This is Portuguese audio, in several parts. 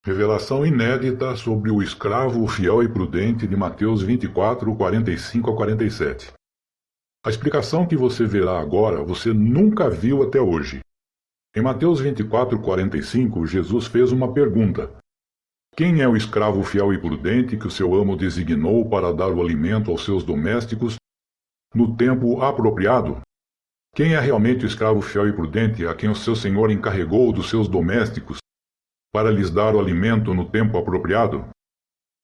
Revelação inédita sobre o escravo fiel e prudente de Mateus 24, 45 a 47. A explicação que você verá agora você nunca viu até hoje. Em Mateus 24, 45, Jesus fez uma pergunta. Quem é o escravo fiel e prudente que o seu amo designou para dar o alimento aos seus domésticos no tempo apropriado? Quem é realmente o escravo fiel e prudente a quem o seu senhor encarregou dos seus domésticos para lhes dar o alimento no tempo apropriado?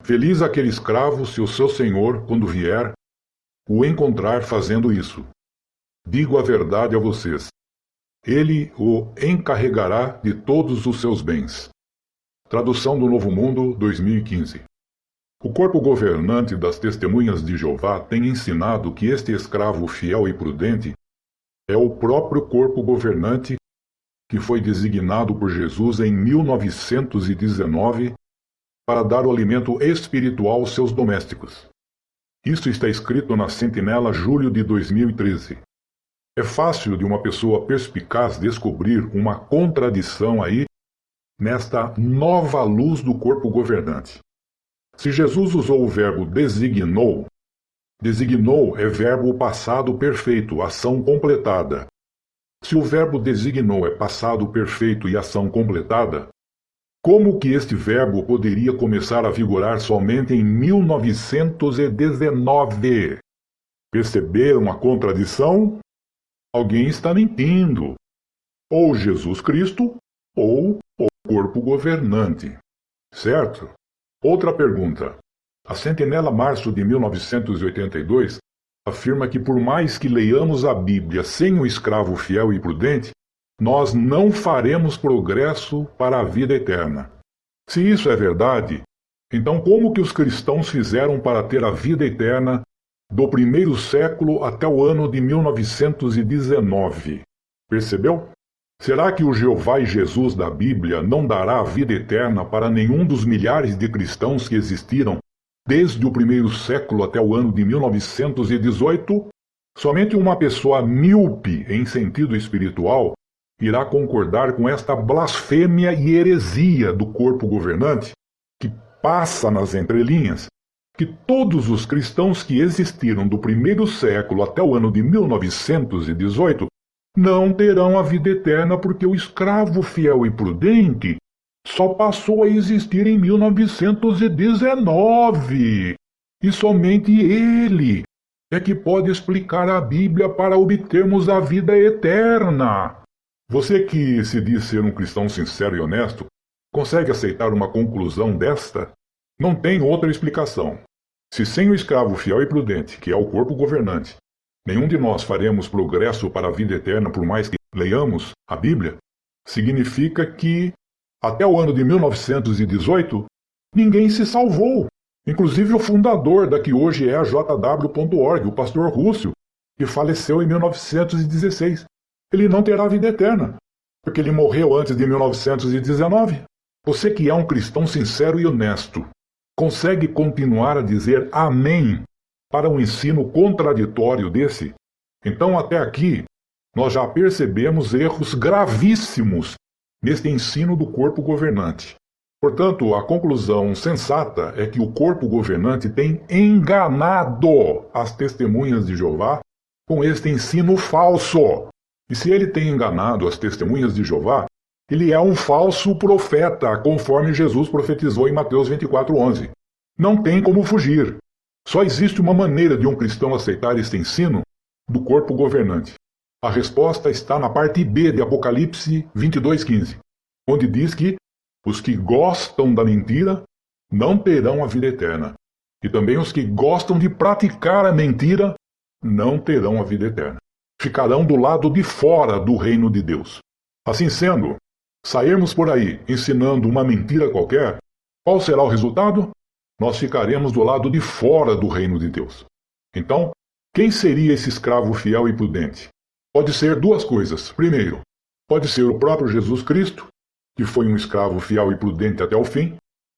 Feliz aquele escravo se o seu senhor, quando vier, o encontrar fazendo isso. Digo a verdade a vocês. Ele o encarregará de todos os seus bens. Tradução do Novo Mundo, 2015. O corpo governante das Testemunhas de Jeová tem ensinado que este escravo fiel e prudente é o próprio corpo governante que foi designado por Jesus em 1919 para dar o alimento espiritual aos seus domésticos. Isso está escrito na Sentinela, julho de 2013. É fácil de uma pessoa perspicaz descobrir uma contradição aí nesta nova luz do corpo governante. Se Jesus usou o verbo designou, designou é verbo passado perfeito, ação completada. Se o verbo designou é passado perfeito e ação completada, como que este verbo poderia começar a vigorar somente em 1919? Perceberam a contradição? Alguém está mentindo. Ou Jesus Cristo, ou o corpo governante. Certo? Outra pergunta. A Sentinela, março de 1982, afirma que por mais que leiamos a Bíblia sem o escravo fiel e prudente, nós não faremos progresso para a vida eterna. Se isso é verdade, então como que os cristãos fizeram para ter a vida eterna do primeiro século até o ano de 1919? Percebeu? Será que o Jeová e Jesus da Bíblia não dará a vida eterna para nenhum dos milhares de cristãos que existiram desde o primeiro século até o ano de 1918? Somente uma pessoa míope em sentido espiritual irá concordar com esta blasfêmia e heresia do corpo governante, que passa nas entrelinhas que todos os cristãos que existiram do primeiro século até o ano de 1918 não terão a vida eterna porque o escravo fiel e prudente só passou a existir em 1919. E somente ele é que pode explicar a Bíblia para obtermos a vida eterna. Você que se diz ser um cristão sincero e honesto, consegue aceitar uma conclusão desta? Não tem outra explicação. Se sem o escravo fiel e prudente, que é o corpo governante, nenhum de nós faremos progresso para a vida eterna por mais que leiamos a Bíblia, significa que até o ano de 1918, ninguém se salvou. Inclusive o fundador da que hoje é a JW.org, o pastor Rússio, que faleceu em 1916. Ele não terá vida eterna, porque ele morreu antes de 1919. Você que é um cristão sincero e honesto, consegue continuar a dizer amém para um ensino contraditório desse? Então até aqui, nós já percebemos erros gravíssimos neste ensino do corpo governante. Portanto, a conclusão sensata é que o corpo governante tem enganado as testemunhas de Jeová com este ensino falso. E se ele tem enganado as testemunhas de Jeová, ele é um falso profeta, conforme Jesus profetizou em Mateus 24:11. Não tem como fugir. Só existe uma maneira de um cristão aceitar este ensino do corpo governante. A resposta está na parte B de Apocalipse 22:15, onde diz que os que gostam da mentira não terão a vida eterna. E também os que gostam de praticar a mentira não terão a vida eterna. Ficarão do lado de fora do reino de Deus. Assim sendo, sairmos por aí ensinando uma mentira qualquer, qual será o resultado? Nós ficaremos do lado de fora do reino de Deus. Então, quem seria esse escravo fiel e prudente? Pode ser duas coisas. Primeiro, pode ser o próprio Jesus Cristo, que foi um escravo fiel e prudente até o fim,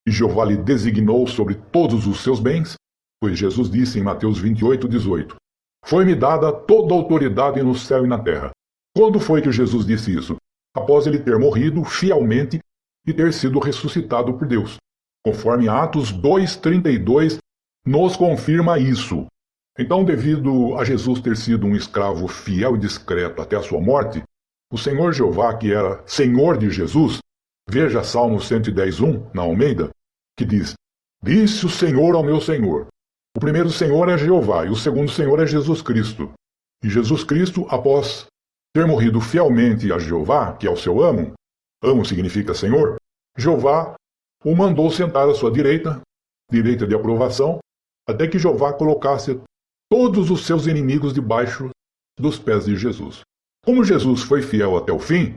e Jeová lhe designou sobre todos os seus bens, pois Jesus disse em Mateus 28:18, foi-me dada toda a autoridade no céu e na terra. Quando foi que Jesus disse isso? Após ele ter morrido fielmente e ter sido ressuscitado por Deus. Conforme Atos 2,32 nos confirma isso. Então, devido a Jesus ter sido um escravo fiel e discreto até a sua morte, o Senhor Jeová, que era Senhor de Jesus, veja Salmo 110:1 na Almeida, que diz: Disse o Senhor ao meu Senhor. O primeiro Senhor é Jeová e o segundo Senhor é Jesus Cristo. E Jesus Cristo, após ter morrido fielmente a Jeová, que é o seu amo significa Senhor, Jeová o mandou sentar à sua direita de aprovação, até que Jeová colocasse todos os seus inimigos debaixo dos pés de Jesus. Como Jesus foi fiel até o fim,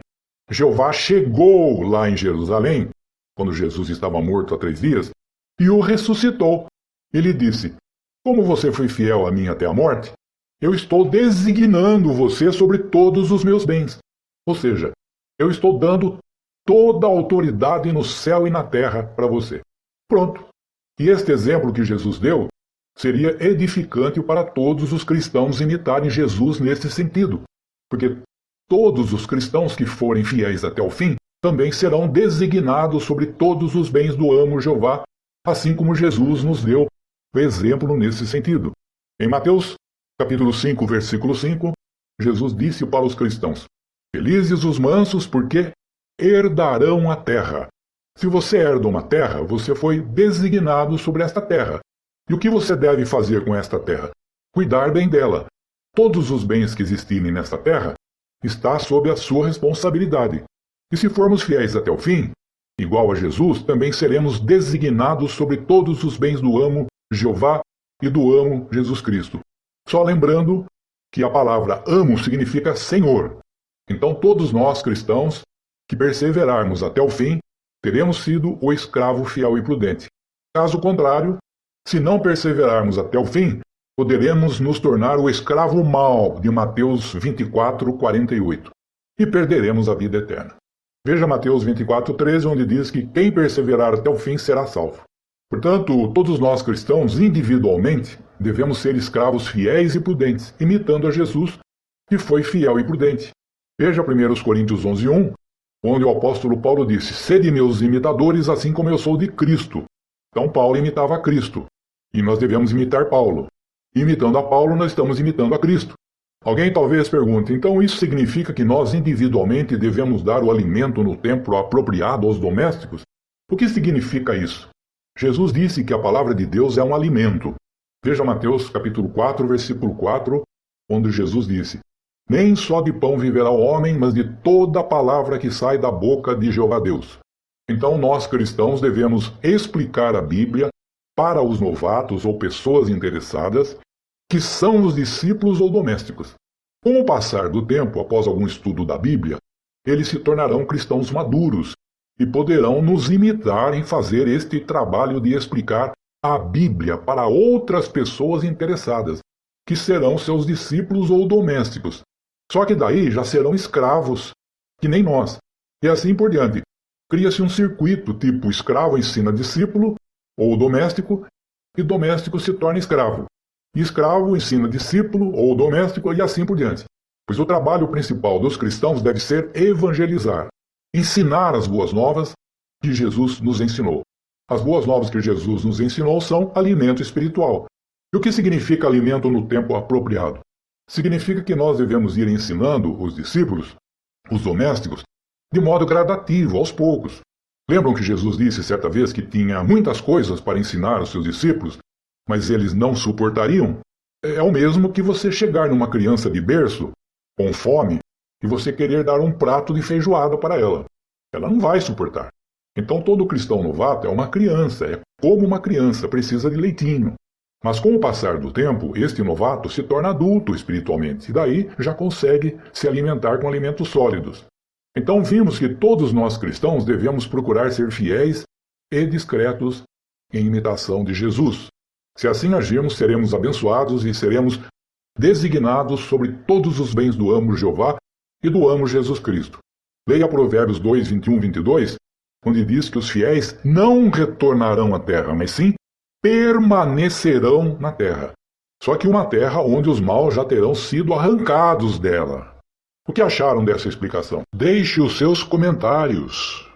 Jeová chegou lá em Jerusalém, quando Jesus estava morto há 3 dias, e o ressuscitou. Ele disse: Como você foi fiel a mim até a morte, eu estou designando você sobre todos os meus bens. Ou seja, eu estou dando toda a autoridade no céu e na terra para você. Pronto. E este exemplo que Jesus deu seria edificante para todos os cristãos imitarem Jesus nesse sentido. Porque todos os cristãos que forem fiéis até o fim também serão designados sobre todos os bens do amo Jeová, assim como Jesus nos deu o exemplo nesse sentido. Em Mateus, capítulo 5, versículo 5, Jesus disse para os cristãos: Felizes os mansos, porque herdarão a terra. Se você herda uma terra, você foi designado sobre esta terra. E o que você deve fazer com esta terra? Cuidar bem dela. Todos os bens que existirem nesta terra está sob a sua responsabilidade. E se formos fiéis até o fim, igual a Jesus, também seremos designados sobre todos os bens do amo Jeová e do amo Jesus Cristo. Só lembrando que a palavra amo significa Senhor. Então todos nós cristãos que perseverarmos até o fim, teremos sido o escravo fiel e prudente. Caso contrário, se não perseverarmos até o fim, poderemos nos tornar o escravo mau de Mateus 24:48 e perderemos a vida eterna. Veja Mateus 24:13, onde diz que quem perseverar até o fim será salvo. Portanto, todos nós cristãos, individualmente, devemos ser escravos fiéis e prudentes, imitando a Jesus, que foi fiel e prudente. Veja 1 Coríntios 11:1, onde o apóstolo Paulo disse: Sede meus imitadores, assim como eu sou de Cristo. Então Paulo imitava a Cristo, e nós devemos imitar Paulo. Imitando a Paulo, nós estamos imitando a Cristo. Alguém talvez pergunte: então isso significa que nós individualmente devemos dar o alimento no tempo apropriado aos domésticos? O que significa isso? Jesus disse que a palavra de Deus é um alimento. Veja Mateus capítulo 4, versículo 4, onde Jesus disse: Nem só de pão viverá o homem, mas de toda a palavra que sai da boca de Jeová Deus. Então nós cristãos devemos explicar a Bíblia para os novatos ou pessoas interessadas que são os discípulos ou domésticos. Com o passar do tempo, após algum estudo da Bíblia, eles se tornarão cristãos maduros e poderão nos imitar em fazer este trabalho de explicar a Bíblia para outras pessoas interessadas, que serão seus discípulos ou domésticos. Só que daí já serão escravos, que nem nós. E assim por diante. Cria-se um circuito tipo escravo ensina discípulo, ou doméstico, e doméstico se torna escravo. E escravo ensina discípulo, ou doméstico, e assim por diante. Pois o trabalho principal dos cristãos deve ser evangelizar, ensinar as boas novas que Jesus nos ensinou. As boas novas que Jesus nos ensinou são alimento espiritual. E o que significa alimento no tempo apropriado? Significa que nós devemos ir ensinando os discípulos, os domésticos, de modo gradativo, aos poucos. Lembram que Jesus disse certa vez que tinha muitas coisas para ensinar aos seus discípulos, mas eles não suportariam? É o mesmo que você chegar numa criança de berço, com fome, e você querer dar um prato de feijoada para ela. Ela não vai suportar. Então todo cristão novato é uma criança, é como uma criança, precisa de leitinho. Mas com o passar do tempo, este novato se torna adulto espiritualmente, e daí já consegue se alimentar com alimentos sólidos. Então vimos que todos nós cristãos devemos procurar ser fiéis e discretos em imitação de Jesus. Se assim agirmos, seremos abençoados e seremos designados sobre todos os bens do amo Jeová e do amo Jesus Cristo. Leia Provérbios 2, 21, 22, onde diz que os fiéis não retornarão à terra, mas sim permanecerão na terra. Só que uma terra onde os maus já terão sido arrancados dela. O que acharam dessa explicação? Deixe os seus comentários.